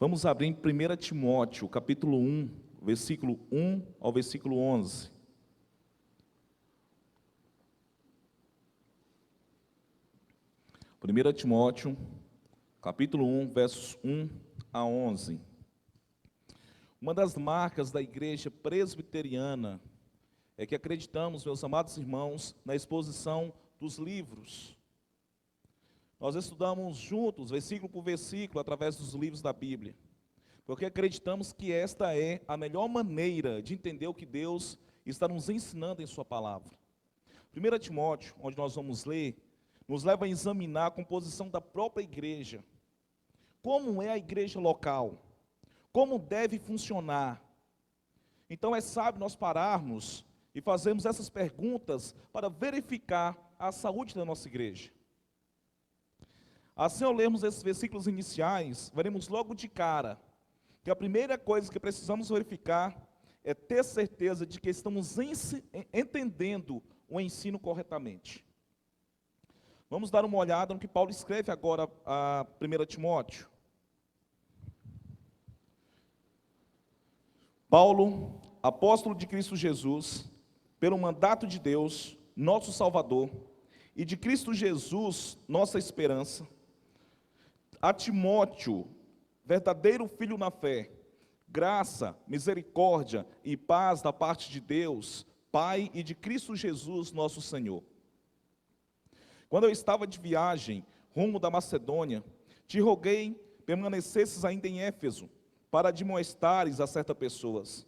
Vamos abrir em 1 Timóteo, capítulo 1, versículo 1 ao versículo 11. Primeira Timóteo, capítulo 1, versos 1 a 11. Uma das marcas da igreja presbiteriana é que acreditamos, meus amados irmãos, na exposição dos livros. Nós estudamos juntos, versículo por versículo, através dos livros da Bíblia, porque acreditamos que esta é a melhor maneira de entender o que Deus está nos ensinando em sua palavra. 1 Timóteo, onde nós vamos ler, nos leva a examinar a composição da própria igreja. Como é a igreja local? Como deve funcionar? Então é sábio nós pararmos e fazermos essas perguntas para verificar a saúde da nossa igreja. Assim, ao lermos esses versículos iniciais, veremos logo de cara que a primeira coisa que precisamos verificar é ter certeza de que estamos entendendo o ensino corretamente. Vamos dar uma olhada no que Paulo escreve agora a 1 Timóteo. Paulo, apóstolo de Cristo Jesus, pelo mandato de Deus, nosso Salvador, e de Cristo Jesus, nossa esperança, a Timóteo, verdadeiro filho na fé, graça, misericórdia e paz da parte de Deus, Pai, e de Cristo Jesus, nosso Senhor. Quando eu estava de viagem, rumo da Macedônia, te roguei permanecesses ainda em Éfeso, para admoestares a certas pessoas,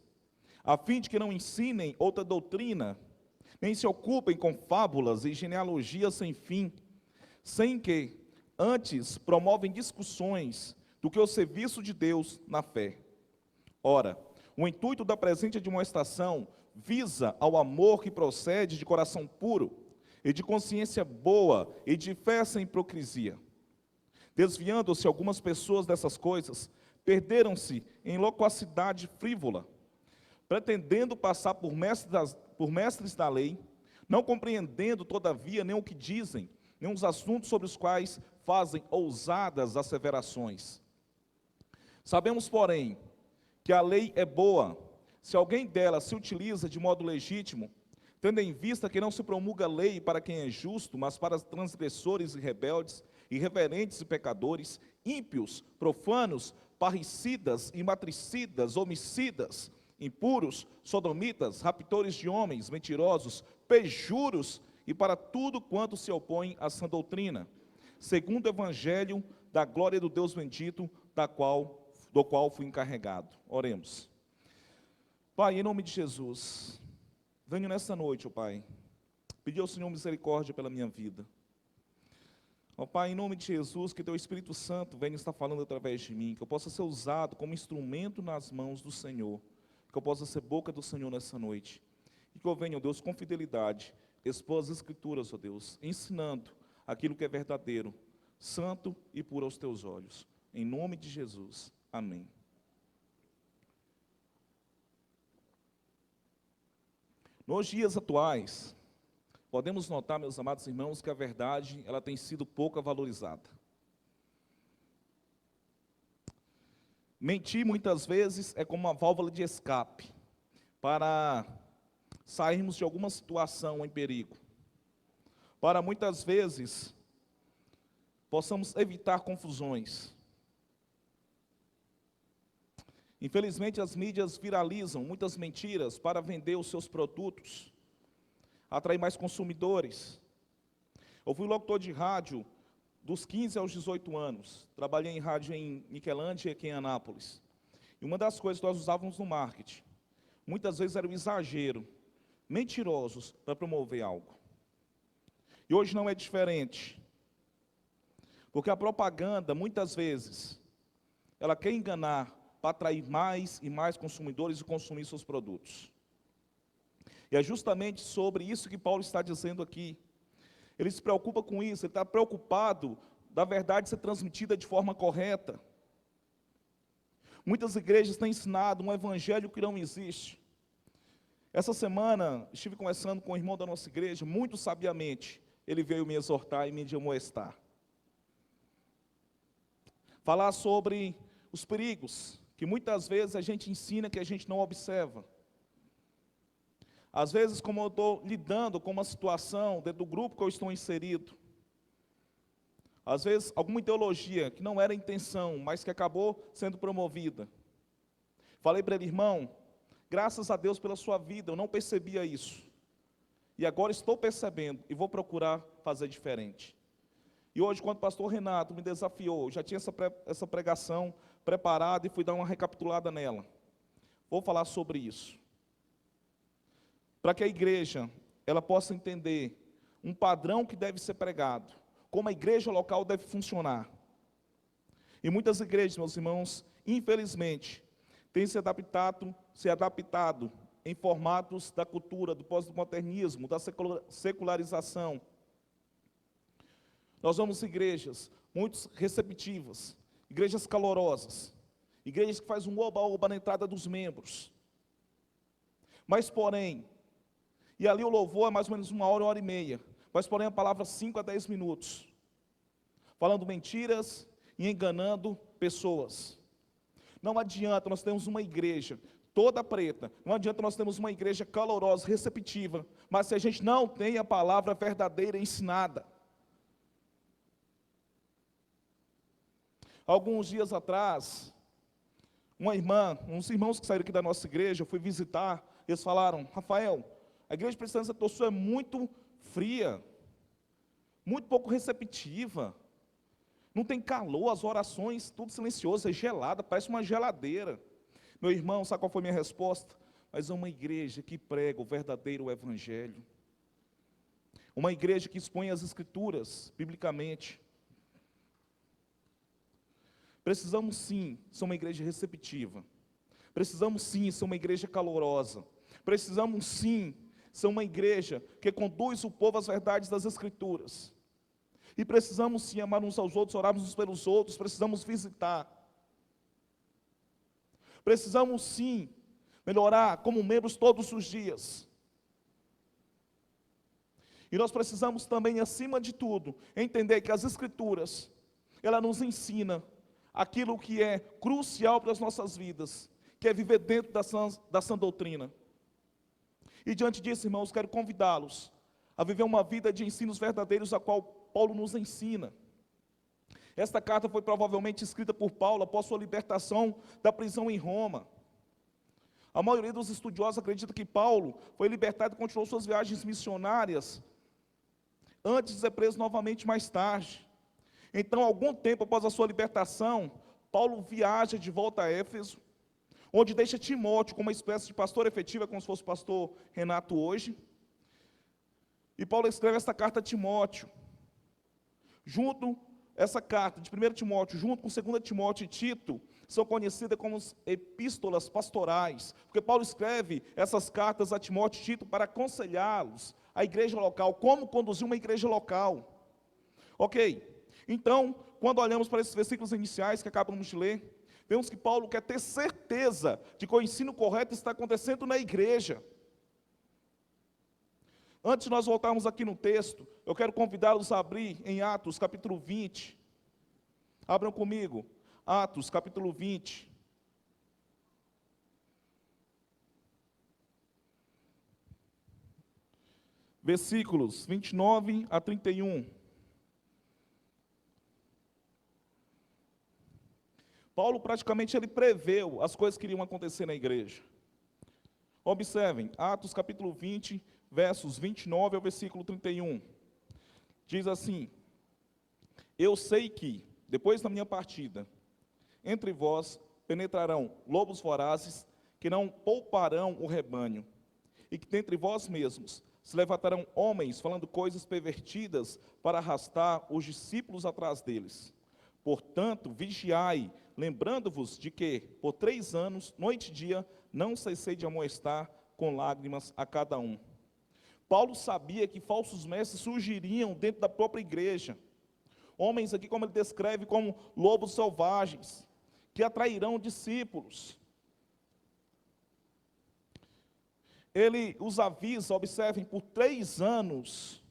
a fim de que não ensinem outra doutrina, nem se ocupem com fábulas e genealogias sem fim, sem que antes promovem discussões do que o serviço de Deus na fé. Ora, o intuito da presente admoestação visa ao amor que procede de coração puro, e de consciência boa, e de fé sem hipocrisia. Desviando-se algumas pessoas dessas coisas, perderam-se em loquacidade frívola, pretendendo passar por mestres da lei, não compreendendo, todavia, nem o que dizem, nem os assuntos sobre os quais fazem ousadas asseverações. Sabemos, porém, que a lei é boa, se alguém dela se utiliza de modo legítimo, tendo em vista que não se promulga lei para quem é justo, mas para transgressores e rebeldes, irreverentes e pecadores, ímpios, profanos, parricidas, imatricidas, homicidas, impuros, sodomitas, raptores de homens, mentirosos, perjuros, e para tudo quanto se opõe à sã doutrina, segundo o evangelho da glória do Deus bendito, do qual fui encarregado. Oremos. Pai, em nome de Jesus, venho nessa noite, ó Pai, pedir ao Senhor misericórdia pela minha vida. Ó Pai, em nome de Jesus, que Teu Espírito Santo venha estar falando através de mim, que eu possa ser usado como instrumento nas mãos do Senhor, que eu possa ser boca do Senhor nessa noite, e que eu venha, ó Deus, com fidelidade, expor as Escrituras, ó Deus, ensinando aquilo que é verdadeiro, santo e puro aos Teus olhos. Em nome de Jesus. Amém. Nos dias atuais, podemos notar, meus amados irmãos, que a verdade ela tem sido pouco valorizada. Mentir, muitas vezes, é como uma válvula de escape para sairmos de alguma situação em perigo. Para, muitas vezes, possamos evitar confusões. Infelizmente, as mídias viralizam muitas mentiras para vender os seus produtos, atrair mais consumidores. Eu fui locutor de rádio dos 15 aos 18 anos. Trabalhei em rádio em Niquelândia e aqui em Anápolis. E uma das coisas que nós usávamos no marketing, muitas vezes era o exagero, mentirosos para promover algo. E hoje não é diferente. Porque a propaganda, muitas vezes, ela quer enganar para atrair mais e mais consumidores e consumir seus produtos. E é justamente sobre isso que Paulo está dizendo aqui. Ele se preocupa com isso, ele está preocupado da verdade ser transmitida de forma correta. Muitas igrejas têm ensinado um evangelho que não existe. Essa semana, estive conversando com um irmão da nossa igreja, muito sabiamente, ele veio me exortar e me admoestar. Falar sobre os perigos que muitas vezes a gente ensina que a gente não observa. Às vezes, como eu estou lidando com uma situação dentro do grupo que eu estou inserido, às vezes alguma ideologia que não era a intenção, mas que acabou sendo promovida. Falei para ele: irmão, graças a Deus pela sua vida, eu não percebia isso. E agora estou percebendo e vou procurar fazer diferente. E hoje, quando o pastor Renato me desafiou, eu já tinha essa pregação preparada e fui dar uma recapitulada nela. Vou falar sobre isso. Para que a igreja ela possa entender um padrão que deve ser pregado, como a igreja local deve funcionar. E muitas igrejas, meus irmãos, infelizmente, têm se adaptado em formatos da cultura, do pós-modernismo, da secularização. Nós vamos igrejas muito receptivas, igrejas calorosas, igrejas que fazem um oba-oba na entrada dos membros. Mas porém, e ali o louvor é mais ou menos 1 hora e meia, mas porém a palavra 5 a 10 minutos, falando mentiras e enganando pessoas. Não adianta nós termos uma igreja toda preta, não adianta nós termos uma igreja calorosa, receptiva, mas se a gente não tem a palavra verdadeira ensinada. Alguns dias atrás, uns irmãos que saíram aqui da nossa igreja, eu fui visitar, eles falaram: Rafael, a igreja presbiteriana do Sul é muito fria, muito pouco receptiva, não tem calor, as orações, tudo silencioso, é gelada, parece uma geladeira. Meu irmão, sabe qual foi a minha resposta? Mas é uma igreja que prega o verdadeiro evangelho, uma igreja que expõe as escrituras, biblicamente. Precisamos sim ser uma igreja receptiva, precisamos sim ser uma igreja calorosa, precisamos sim ser uma igreja que conduz o povo às verdades das escrituras, e precisamos sim amar uns aos outros, orarmos uns pelos outros, precisamos visitar, precisamos sim melhorar como membros todos os dias, e nós precisamos também, acima de tudo, entender que as escrituras, ela nos ensina aquilo que é crucial para as nossas vidas, que é viver dentro da sã doutrina. E diante disso, irmãos, quero convidá-los a viver uma vida de ensinos verdadeiros, a qual Paulo nos ensina. Esta carta foi provavelmente escrita por Paulo após sua libertação da prisão em Roma. A maioria dos estudiosos acredita que Paulo foi libertado e continuou suas viagens missionárias antes de ser preso novamente mais tarde. Então, algum tempo após a sua libertação, Paulo viaja de volta a Éfeso, onde deixa Timóteo como uma espécie de pastor efetivo, como se fosse o pastor Renato hoje. E Paulo escreve esta carta a Timóteo. Essa carta de 1 Timóteo, junto com 2 Timóteo e Tito, são conhecidas como epístolas pastorais, porque Paulo escreve essas cartas a Timóteo e Tito para aconselhá-los, a igreja local, como conduzir uma igreja local. Ok. Então, quando olhamos para esses versículos iniciais que acabamos de ler, vemos que Paulo quer ter certeza de que o ensino correto está acontecendo na igreja. Antes de nós voltarmos aqui no texto, eu quero convidá-los a abrir em Atos capítulo 20. Abram comigo, Atos capítulo 20. Versículos 29 a 31. Paulo praticamente ele preveu as coisas que iriam acontecer na igreja. Observem, Atos capítulo 20, versos 29 ao versículo 31. Diz assim: eu sei que, depois da minha partida, entre vós penetrarão lobos vorazes, que não pouparão o rebanho, e que dentre vós mesmos se levantarão homens falando coisas pervertidas para arrastar os discípulos atrás deles. Portanto, vigiai, lembrando-vos de que, por 3 anos, noite e dia, não cessei de amoestar com lágrimas a cada um. Paulo sabia que falsos mestres surgiriam dentro da própria igreja. Homens aqui, como ele descreve, como lobos selvagens, que atrairão discípulos. Ele os avisa, observem, por 3 anos,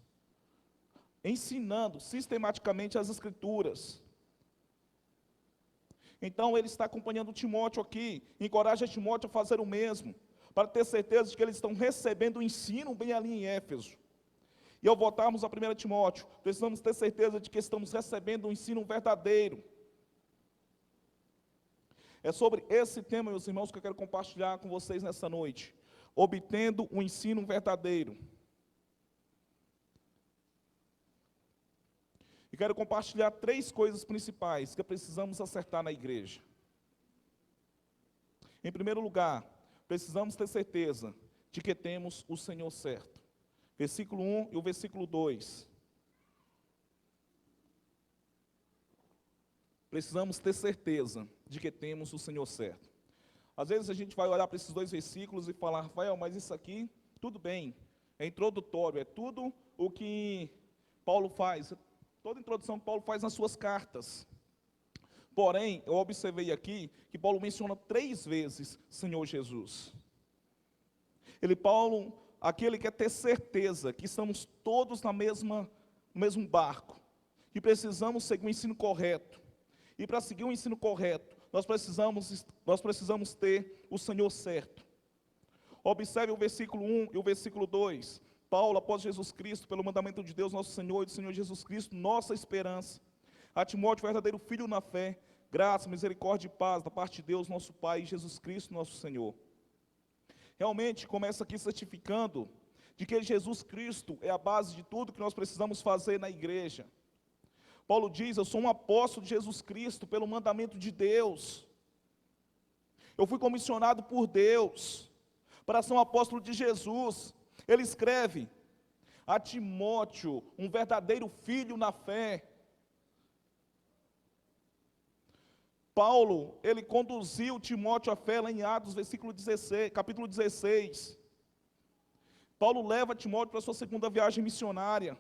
ensinando sistematicamente as escrituras. Então ele está acompanhando Timóteo aqui, encoraja Timóteo a fazer o mesmo, para ter certeza de que eles estão recebendo o ensino bem ali em Éfeso. E ao voltarmos a 1 Timóteo, precisamos ter certeza de que estamos recebendo um ensino verdadeiro. É sobre esse tema, meus irmãos, que eu quero compartilhar com vocês nessa noite. Obtendo um ensino verdadeiro. E quero compartilhar 3 coisas principais que precisamos acertar na igreja. Em primeiro lugar, precisamos ter certeza de que temos o Senhor certo. Versículo 1 e o versículo 2. Precisamos ter certeza de que temos o Senhor certo. Às vezes a gente vai olhar para esses 2 versículos e falar: Rafael, mas isso aqui, tudo bem, é introdutório, é tudo o que Paulo faz, toda a introdução que Paulo faz nas suas cartas. Porém, eu observei aqui que Paulo menciona 3 vezes Senhor Jesus. Paulo, aqui ele quer ter certeza que estamos todos no mesmo barco, que precisamos seguir o ensino correto. E para seguir o ensino correto, nós precisamos ter o Senhor certo. Observe o versículo 1 e o versículo 2. Paulo, após Jesus Cristo, pelo mandamento de Deus, nosso Senhor, e do Senhor Jesus Cristo, nossa esperança. A Timóteo, verdadeiro filho na fé, graça, misericórdia e paz da parte de Deus, nosso Pai, e Jesus Cristo, nosso Senhor. Realmente, começa aqui certificando de que Jesus Cristo é a base de tudo que nós precisamos fazer na igreja. Paulo diz: eu sou um apóstolo de Jesus Cristo pelo mandamento de Deus. Eu fui comissionado por Deus para ser um apóstolo de Jesus. Ele escreve a Timóteo, um verdadeiro filho na fé. Paulo, ele conduziu Timóteo à fé lá em Atos, capítulo 16. Paulo leva Timóteo para a sua segunda viagem missionária.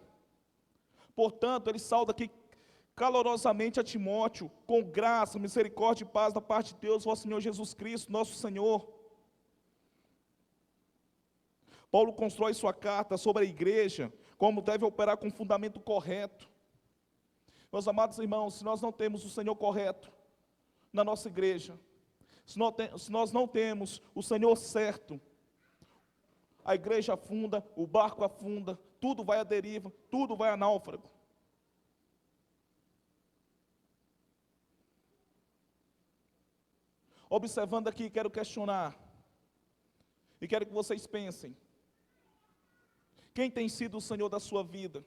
Portanto, ele sauda aqui calorosamente a Timóteo, com graça, misericórdia e paz da parte de Deus, vosso Senhor Jesus Cristo, nosso Senhor. Paulo constrói sua carta sobre a igreja, como deve operar com o fundamento correto. Meus amados irmãos, se nós não temos o Senhor correto na nossa igreja, se nós não temos o Senhor certo, a igreja afunda, o barco afunda, tudo vai à deriva, tudo vai a náufrago. Observando aqui, quero questionar, e quero que vocês pensem: quem tem sido o Senhor da sua vida?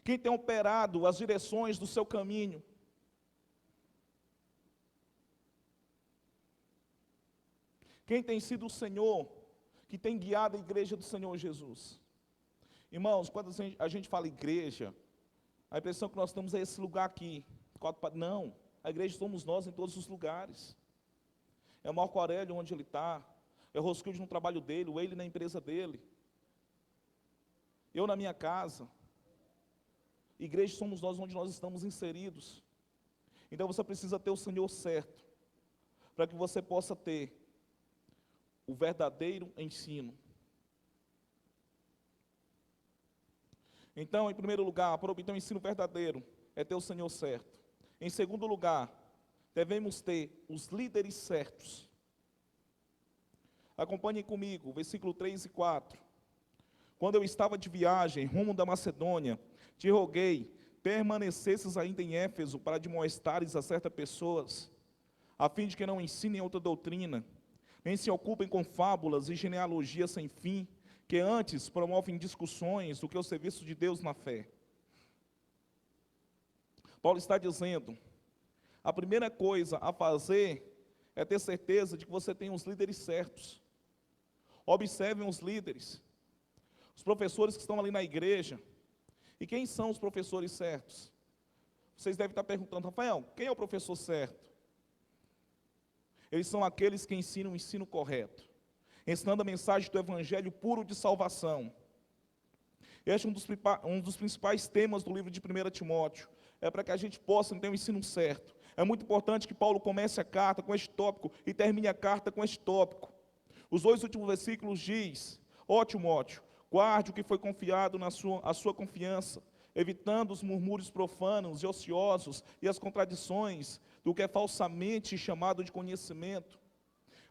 Quem tem operado as direções do seu caminho? Quem tem sido o Senhor que tem guiado a igreja do Senhor Jesus? Irmãos, quando a gente fala igreja, a impressão que nós estamos é esse lugar aqui. Não, a igreja somos nós em todos os lugares. É o Marco Aurélio onde ele está, é o Rosquilde no trabalho dele, o Ele na empresa dele, eu na minha casa. Igreja somos nós onde nós estamos inseridos. Então você precisa ter o Senhor certo, para que você possa ter o verdadeiro ensino. Então, em primeiro lugar, para obter um ensino verdadeiro, é ter o Senhor certo. Em segundo lugar, devemos ter os líderes certos. Acompanhem comigo, versículo 3 e 4. Quando eu estava de viagem, rumo da Macedônia, te roguei, permanecesses ainda em Éfeso, para admoestares a certas pessoas, a fim de que não ensinem outra doutrina, nem se ocupem com fábulas e genealogias sem fim, que antes promovem discussões do que o serviço de Deus na fé. Paulo está dizendo, a primeira coisa a fazer é ter certeza de que você tem os líderes certos. Observem os líderes, os professores que estão ali na igreja. E quem são os professores certos? Vocês devem estar perguntando: Rafael, quem é o professor certo? Eles são aqueles que ensinam o ensino correto, ensinando a mensagem do evangelho puro de salvação. Este é um dos principais temas do livro de 1 Timóteo, é para que a gente possa ter um ensino certo. É muito importante que Paulo comece a carta com este tópico e termine a carta com este tópico. Os 2 últimos versículos diz: ó Timóteo, guarde o que foi confiado a sua confiança, evitando os murmúrios profanos e ociosos e as contradições do que é falsamente chamado de conhecimento.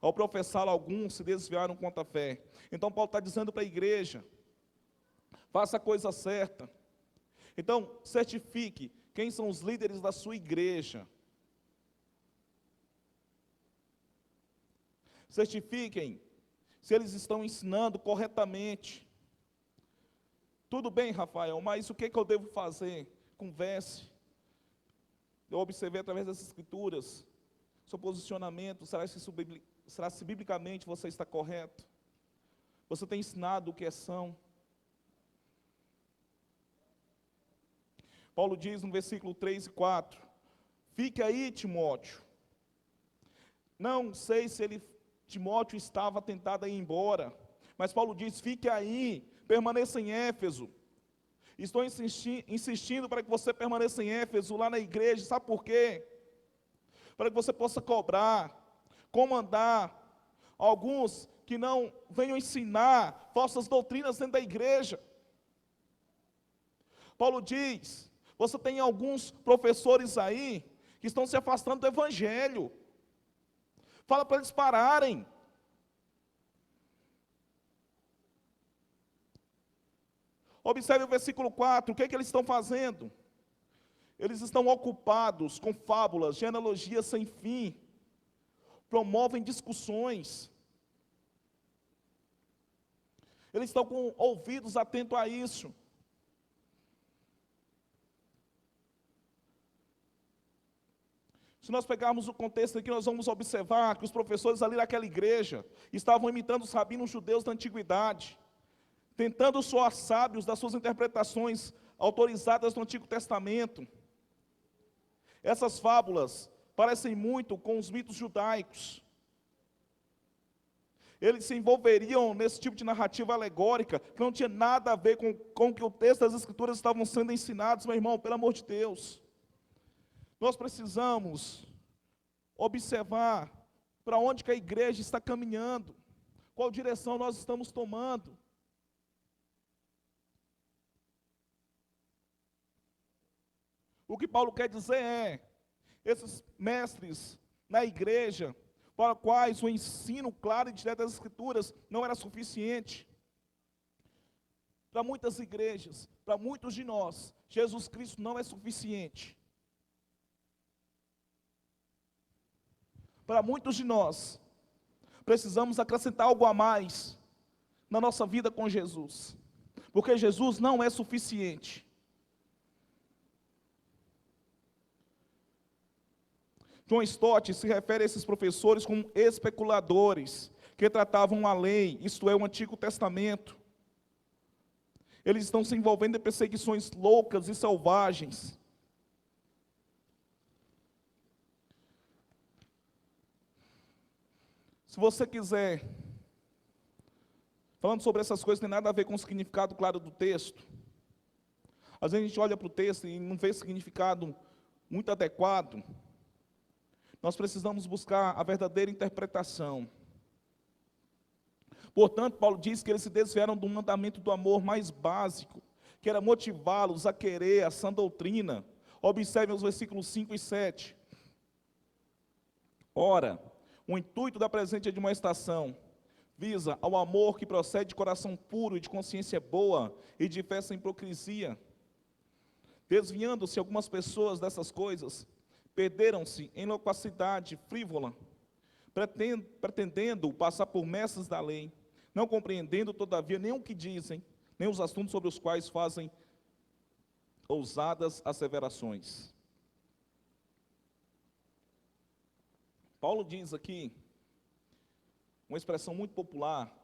Ao professá-lo, alguns se desviaram contra a fé. Então Paulo está dizendo para a igreja: faça a coisa certa. Então, certifique quem são os líderes da sua igreja. Certifiquem se eles estão ensinando corretamente. Tudo bem, Rafael, mas o que eu devo fazer? Converse. Eu observei através das escrituras seu posicionamento. Será se biblicamente você está correto? Você tem ensinado o que é são? Paulo diz no versículo 3 e 4, fique aí, Timóteo. Não sei se Timóteo estava tentado a ir embora, mas Paulo diz, fique aí, permaneça em Éfeso. Estou insistindo para que você permaneça em Éfeso, lá na igreja, sabe por quê? Para que você possa cobrar, comandar alguns que não venham ensinar falsas doutrinas dentro da igreja. Paulo diz, você tem alguns professores aí que estão se afastando do evangelho. Fala para eles pararem. Observe o versículo 4, o que eles estão fazendo? Eles estão ocupados com fábulas, genealogias sem fim, promovem discussões. Eles estão com ouvidos atentos a isso. Se nós pegarmos o contexto aqui, nós vamos observar que os professores ali daquela igreja estavam imitando os rabinos judeus da antiguidade, tentando soar sábios das suas interpretações autorizadas no Antigo Testamento. Essas fábulas parecem muito com os mitos judaicos. Eles se envolveriam nesse tipo de narrativa alegórica, que não tinha nada a ver com o que o texto das Escrituras estavam sendo ensinados, meu irmão, pelo amor de Deus. Nós precisamos observar para onde que a igreja está caminhando, qual direção nós estamos tomando. O que Paulo quer dizer é, esses mestres na igreja, para quais o ensino claro e direto das Escrituras não era suficiente. Para muitas igrejas, para muitos de nós, Jesus Cristo não é suficiente. Para muitos de nós, precisamos acrescentar algo a mais na nossa vida com Jesus, porque Jesus não é suficiente. John Stott se refere a esses professores como especuladores, que tratavam a lei, isto é, o Antigo Testamento. Eles estão se envolvendo em perseguições loucas e selvagens. Se você quiser, falando sobre essas coisas, não tem nada a ver com o significado claro do texto. Às vezes a gente olha para o texto e não vê significado muito adequado. Nós precisamos buscar a verdadeira interpretação. Portanto, Paulo diz que eles se desviaram do mandamento do amor mais básico, que era motivá-los a querer a sã doutrina. Observem os versículos 5 e 7. Ora, o intuito da presente admoestação visa ao amor que procede de coração puro e de consciência boa e de fé sem hipocrisia. Desviando-se algumas pessoas dessas coisas, perderam-se em loquacidade frívola, pretendendo passar por mestres da lei, não compreendendo, todavia, nem o que dizem, nem os assuntos sobre os quais fazem ousadas asseverações. Paulo diz aqui, uma expressão muito popular,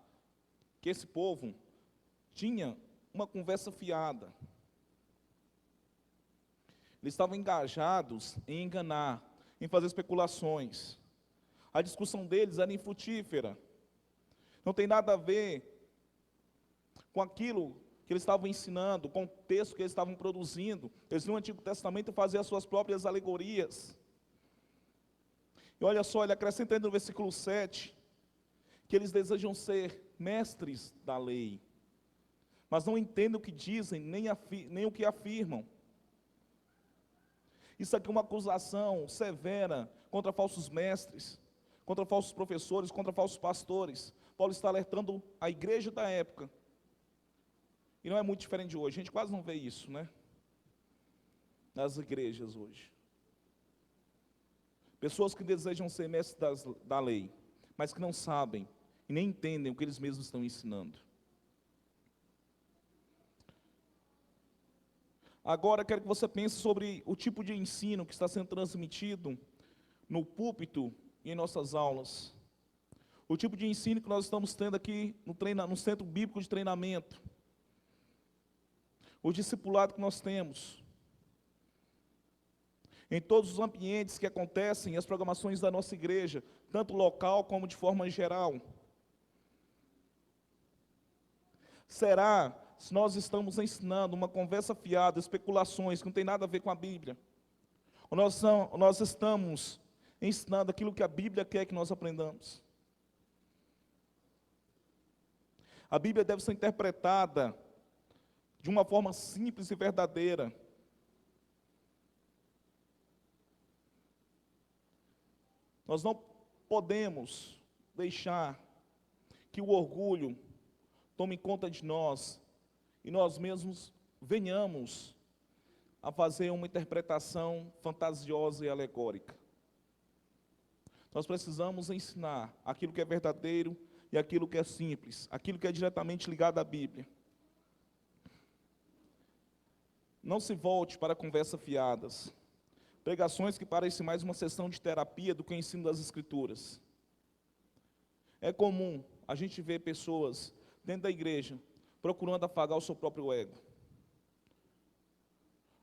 que esse povo tinha uma conversa fiada. Eles estavam engajados em enganar, em fazer especulações. A discussão deles era infrutífera. Não tem nada a ver com aquilo que eles estavam ensinando, com o texto que eles estavam produzindo. Eles no Antigo Testamento faziam as suas próprias alegorias. E olha só, ele acrescenta no versículo 7, que eles desejam ser mestres da lei. mas não entendem o que dizem, nem o que afirmam. Isso aqui é uma acusação severa contra falsos mestres, contra falsos professores, contra falsos pastores. Paulo está alertando a igreja da época. E não é muito diferente de hoje. A gente quase não vê isso, né? Nas igrejas hoje. Pessoas que desejam ser mestres da lei, mas que não sabem e nem entendem o que eles mesmos estão ensinando. Agora, quero que você pense sobre o tipo de ensino que está sendo transmitido no púlpito e em nossas aulas. O tipo de ensino que nós estamos tendo aqui no Centro Bíblico de Treinamento. O discipulado que nós temos. Em todos os ambientes que acontecem, as programações da nossa igreja, tanto local como de forma geral. Será se nós estamos ensinando uma conversa fiada, especulações que não tem nada a ver com a Bíblia? Ou nós estamos ensinando aquilo que a Bíblia quer que nós aprendamos? A Bíblia deve ser interpretada de uma forma simples e verdadeira. Nós não podemos deixar que o orgulho tome conta de nós e nós mesmos venhamos a fazer uma interpretação fantasiosa e alegórica. Nós precisamos ensinar aquilo que é verdadeiro e aquilo que é simples, aquilo que é diretamente ligado à Bíblia. Não se volte para conversas fiadas, pregações que parecem mais uma sessão de terapia do que o ensino das Escrituras. É comum a gente ver pessoas dentro da igreja procurando afagar o seu próprio ego.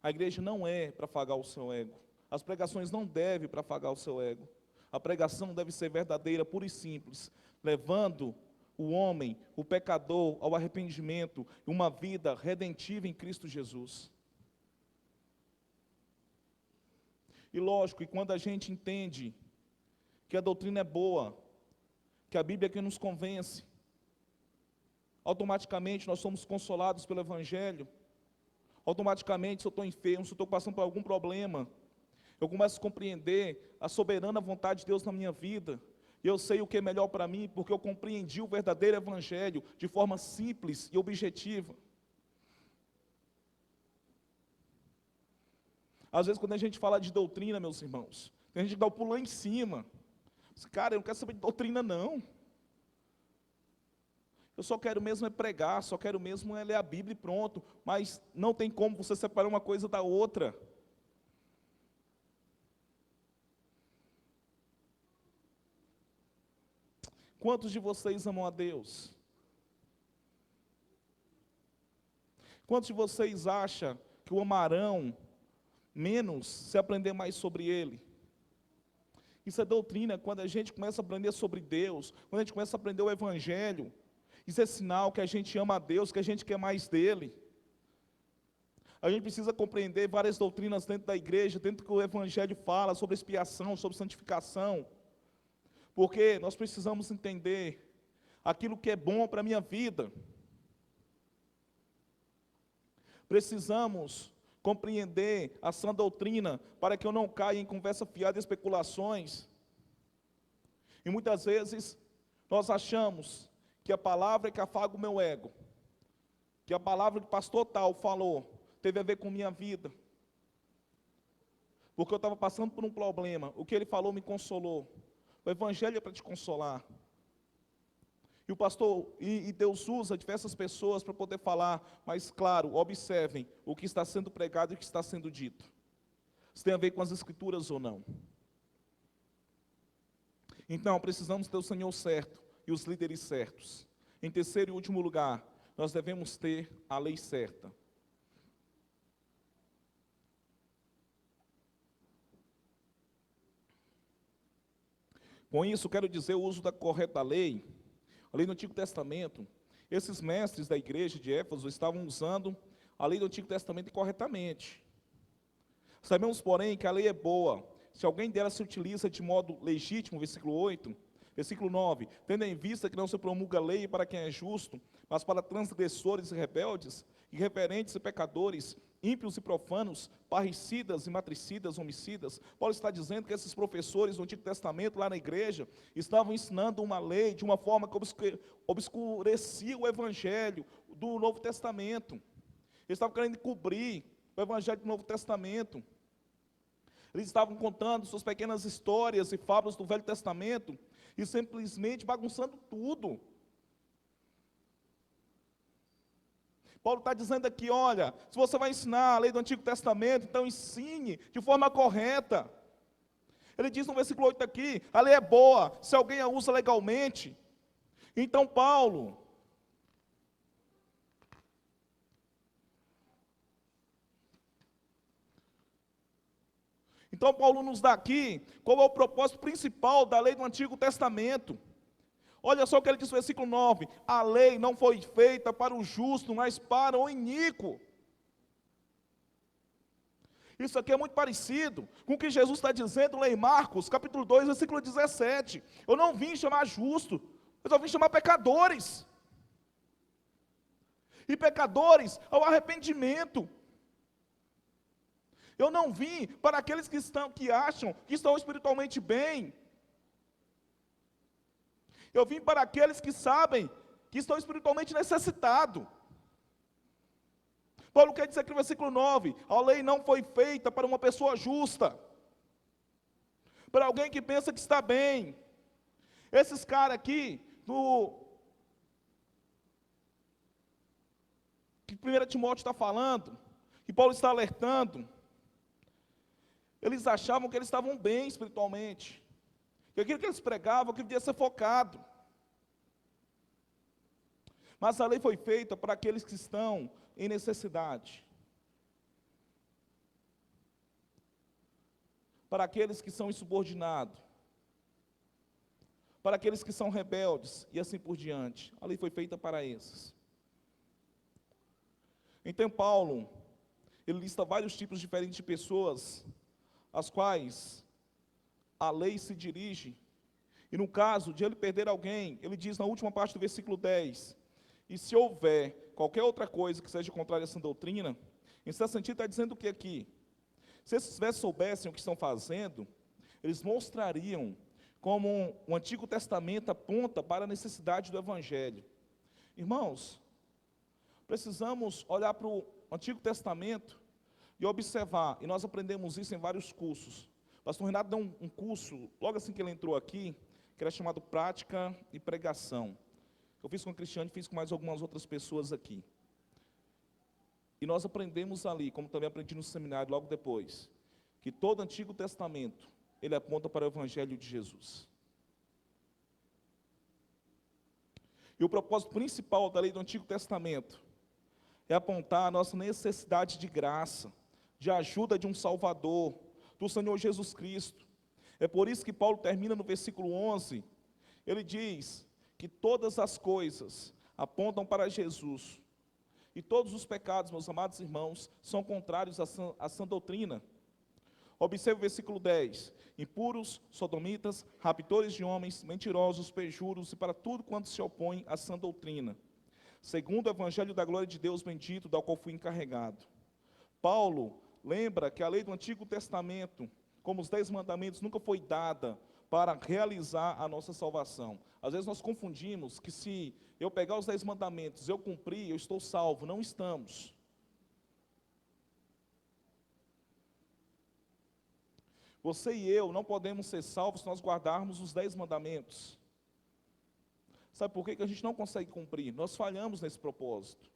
A igreja não é para afagar o seu ego. As pregações não devem para afagar o seu ego. A pregação deve ser verdadeira, pura e simples, levando o homem, o pecador, ao arrependimento e uma vida redentiva em Cristo Jesus. E lógico, que quando a gente entende que a doutrina é boa, que a Bíblia é quem nos convence, automaticamente nós somos consolados pelo Evangelho. Automaticamente, se eu estou enfermo, se eu estou passando por algum problema, eu começo a compreender a soberana vontade de Deus na minha vida. E eu sei o que é melhor para mim, porque eu compreendi o verdadeiro Evangelho de forma simples e objetiva. Às vezes, quando a gente fala de doutrina, meus irmãos, tem gente que dá o pulo lá em cima. Cara, eu não quero saber de doutrina, não. Eu só quero mesmo é pregar, só quero mesmo é ler a Bíblia e pronto. Mas não tem como você separar uma coisa da outra. Quantos de vocês amam a Deus? Quantos de vocês acham que o amarão menos se aprender mais sobre Ele? Isso é doutrina. Quando a gente começa a aprender sobre Deus, quando a gente começa a aprender o Evangelho, isso é sinal que a gente ama a Deus, que a gente quer mais dEle. A gente precisa compreender várias doutrinas dentro da igreja, dentro do que o Evangelho fala, sobre expiação, sobre santificação. Porque nós precisamos entender aquilo que é bom para a minha vida. Precisamos compreender a sã doutrina, para que eu não caia em conversa fiada e especulações. E muitas vezes, nós achamos que a palavra é que afaga o meu ego, que a palavra que o pastor tal falou, teve a ver com minha vida, porque eu estava passando por um problema, o que ele falou me consolou. O Evangelho é para te consolar. E o pastor, e Deus usa diversas pessoas para poder falar, mas claro, observem o que está sendo pregado e o que está sendo dito. Se tem a ver com as Escrituras ou não. Então, precisamos ter o Senhor certo e os líderes certos. Em terceiro e último lugar, nós devemos ter a lei certa. Com isso, quero dizer o uso da correta lei. A lei do Antigo Testamento, esses mestres da igreja de Éfeso estavam usando a lei do Antigo Testamento corretamente. Sabemos, porém, que a lei é boa se alguém dela se utiliza de modo legítimo, versículo 8, Versículo 9: tendo em vista que não se promulga lei para quem é justo, mas para transgressores e rebeldes, irreverentes e pecadores, ímpios e profanos, parricidas e matricidas, homicidas. Paulo está dizendo que esses professores do Antigo Testamento, lá na igreja, estavam ensinando uma lei de uma forma que obscurecia o Evangelho do Novo Testamento. Eles estavam querendo cobrir o Evangelho do Novo Testamento. Eles estavam contando suas pequenas histórias e fábulas do Velho Testamento e simplesmente bagunçando tudo. Paulo está dizendo aqui, olha, se você vai ensinar a lei do Antigo Testamento, então ensine de forma correta. Ele diz no versículo 8 aqui, a lei é boa, se alguém a usa legalmente. Então Paulo nos dá aqui qual é o propósito principal da lei do Antigo Testamento. Olha só o que ele diz no versículo 9: a lei não foi feita para o justo, mas para o iníquo. Isso aqui é muito parecido com o que Jesus está dizendo lá em Marcos, capítulo 2, versículo 17. Eu não vim chamar justo, mas eu vim chamar pecadores. E pecadores ao arrependimento. Eu não vim para aqueles que acham que estão espiritualmente bem. Eu vim para aqueles que sabem que estão espiritualmente necessitados. Paulo quer dizer aqui no versículo 9, a lei não foi feita para uma pessoa justa, para alguém que pensa que está bem. Esses caras aqui, que 1 Timóteo está falando, que Paulo está alertando, eles achavam que eles estavam bem espiritualmente, que aquilo que eles pregavam, que devia ser focado. Mas a lei foi feita para aqueles que estão em necessidade. Para aqueles que são insubordinados. Para aqueles que são rebeldes, e assim por diante. A lei foi feita para esses. Então Paulo, ele lista vários tipos diferentes de pessoas, às quais a lei se dirige. E no caso de ele perder alguém, ele diz na última parte do versículo 10, e se houver qualquer outra coisa que seja contrária a essa doutrina, em certo sentido está dizendo o que aqui? Se esses soubessem o que estão fazendo, eles mostrariam como o Antigo Testamento aponta para a necessidade do Evangelho. Irmãos, precisamos olhar para o Antigo Testamento e observar, e nós aprendemos isso em vários cursos. O pastor Renato deu um curso, logo assim que ele entrou aqui, que era chamado Prática e Pregação. Eu fiz com o Cristiano e fiz com mais algumas outras pessoas aqui. E nós aprendemos ali, como também aprendi no seminário logo depois, que todo o Antigo Testamento, ele aponta para o Evangelho de Jesus. E o propósito principal da lei do Antigo Testamento é apontar a nossa necessidade de graça, de ajuda de um Salvador, do Senhor Jesus Cristo. É por isso que Paulo termina no versículo 11, ele diz que todas as coisas apontam para Jesus, e todos os pecados, meus amados irmãos, são contrários à sã doutrina. Observe o versículo 10, impuros, sodomitas, raptores de homens, mentirosos, perjuros, e para tudo quanto se opõe à sã doutrina, segundo o evangelho da glória de Deus bendito, da qual fui encarregado. Paulo lembra que a lei do Antigo Testamento, como os 10 mandamentos, nunca foi dada para realizar a nossa salvação. Às vezes nós confundimos que se eu pegar os 10 mandamentos, eu cumprir, eu estou salvo. Não estamos. Você e eu não podemos ser salvos se nós guardarmos os 10 mandamentos. Sabe por que a gente não consegue cumprir? Nós falhamos nesse propósito.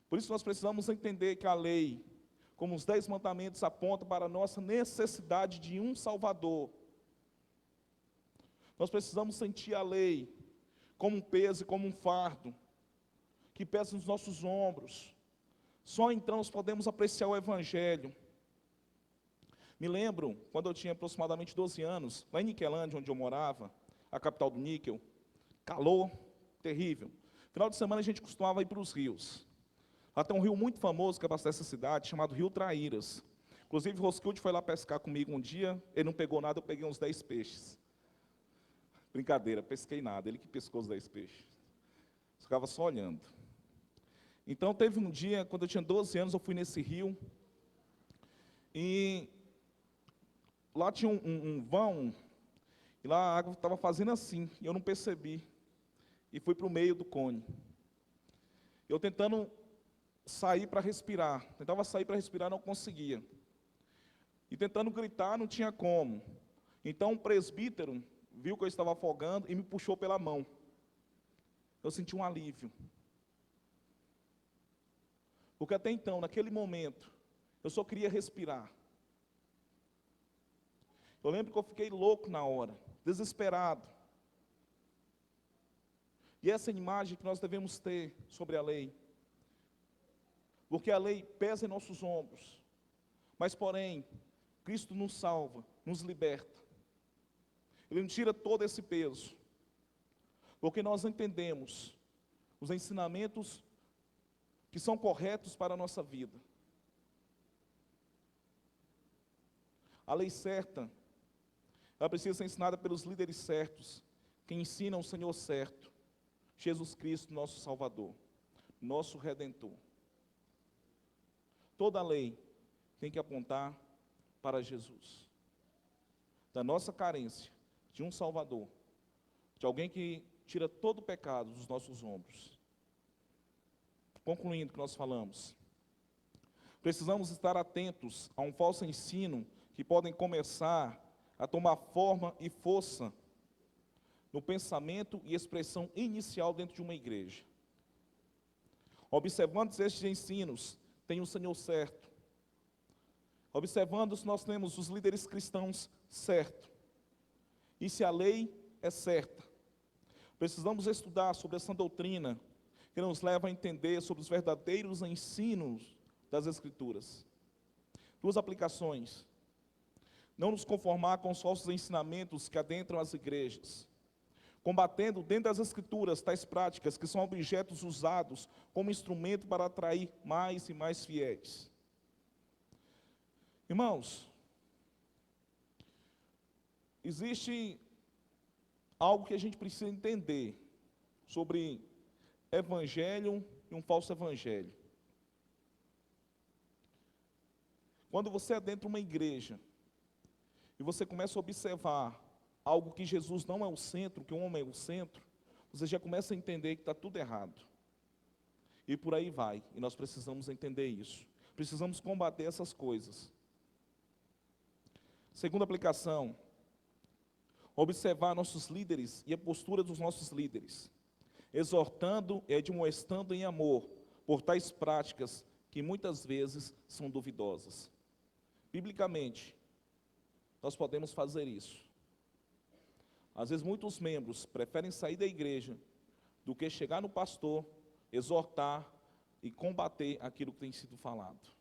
Por isso nós precisamos entender que a lei, como os 10 mandamentos, aponta para a nossa necessidade de um Salvador. Nós precisamos sentir a lei como um peso e como um fardo, que pesa nos nossos ombros. Só então nós podemos apreciar o Evangelho. Me lembro, quando eu tinha aproximadamente 12 anos, lá em Niquelândia, onde eu morava, a capital do níquel, calor terrível. Final de semana a gente costumava ir para os rios. Lá tem um rio muito famoso que abastece essa cidade, chamado Rio Traíras. Inclusive, o Rosquilde foi lá pescar comigo um dia, ele não pegou nada, eu peguei uns 10 peixes. Brincadeira, pesquei nada, ele que pescou os 10 peixes. Ficava só olhando. Então teve um dia, quando eu tinha 12 anos, eu fui nesse rio, e lá tinha um vão, e lá a água estava fazendo assim, e eu não percebi, e fui para o meio do cone. Eu tentando sair para respirar, tentava sair para respirar, não conseguia. E tentando gritar, não tinha como. Então um presbítero viu que eu estava afogando e me puxou pela mão. Eu senti um alívio. Porque até então, naquele momento, eu só queria respirar. Eu lembro que eu fiquei louco na hora, desesperado. E essa é a imagem que nós devemos ter sobre a lei. Porque a lei pesa em nossos ombros. Mas, porém, Cristo nos salva, nos liberta. Ele nos tira todo esse peso. Porque nós entendemos os ensinamentos que são corretos para a nossa vida. A lei certa, ela precisa ser ensinada pelos líderes certos, que ensinam o Senhor certo, Jesus Cristo, nosso Salvador, nosso Redentor. Toda a lei tem que apontar para Jesus. Da nossa carência de um Salvador, de alguém que tira todo o pecado dos nossos ombros. Concluindo o que nós falamos, precisamos estar atentos a um falso ensino que podem começar a tomar forma e força no pensamento e expressão inicial dentro de uma igreja. Observando estes ensinos, tem o Senhor certo. Observando, nós temos os líderes cristãos certo. E se a lei é certa, precisamos estudar sobre essa doutrina que nos leva a entender sobre os verdadeiros ensinos das Escrituras. Duas aplicações. Não nos conformar com os falsos ensinamentos que adentram as igrejas, combatendo dentro das Escrituras tais práticas que são objetos usados como instrumento para atrair mais e mais fiéis. Irmãos, existe algo que a gente precisa entender sobre evangelho e um falso evangelho. Quando você adentra uma igreja e você começa a observar algo que Jesus não é o centro, que o homem é o centro, você já começa a entender que está tudo errado. E por aí vai, e nós precisamos entender isso. Precisamos combater essas coisas. Segunda aplicação, observar nossos líderes e a postura dos nossos líderes, exortando e admoestando em amor por tais práticas que muitas vezes são duvidosas. Biblicamente, nós podemos fazer isso. Às vezes muitos membros preferem sair da igreja do que chegar no pastor, exortar e combater aquilo que tem sido falado.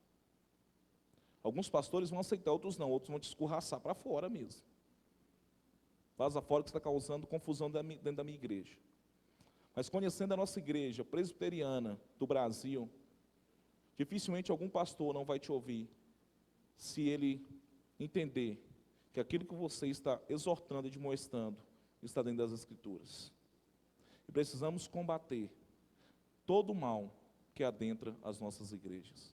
Alguns pastores vão aceitar, outros não, outros vão te escorraçar para fora mesmo. Vaza fora que você está causando confusão dentro da minha igreja. Mas conhecendo a nossa igreja presbiteriana do Brasil, dificilmente algum pastor não vai te ouvir se ele entender que aquilo que você está exortando e admoestando está dentro das Escrituras. E precisamos combater todo o mal que adentra as nossas igrejas.